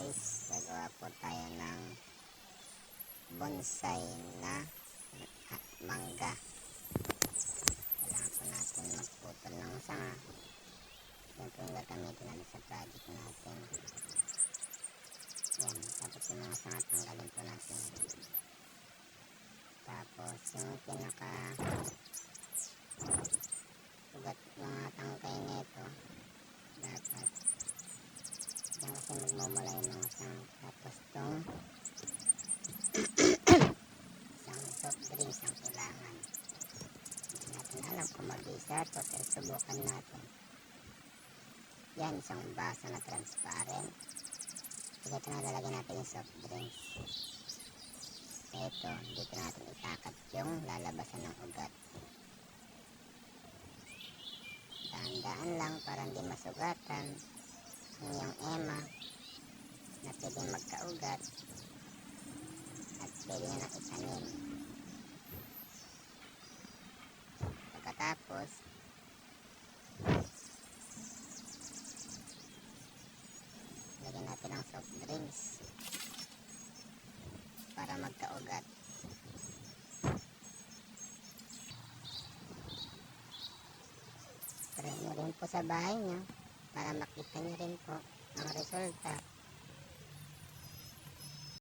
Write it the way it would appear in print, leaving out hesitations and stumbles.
guys, gagawa po tayo ng bonsai na mangga. Kailangan po natin magputol ng sanga. Yan po yung gagamitin natin sa project natin. Yan, tapos yung mga sanga tanggalin po natin. Tapos yung pinaka ugat mga tangkay nito dapat yan kasi magmumula yung mga sanga. Tapos itong isang soft drinks ang kailangan. Hindi natin alam kung mag-isa ito, pero subukan natin. Yan, isang baso na transparent. Dito na lalagyan natin yung soft drinks. Ito, dito natin itakat yung lalabasan ng ugat. Daan-daan lang para hindi masugatan ang iyong ema na pwedeng magkaugat at pwede nyo nang itanim. Pagkatapos lagyan natin ang soft drinks para magkaugat. Try nyo rin po sa bahay nyo para makita nyo rin po ang resulta.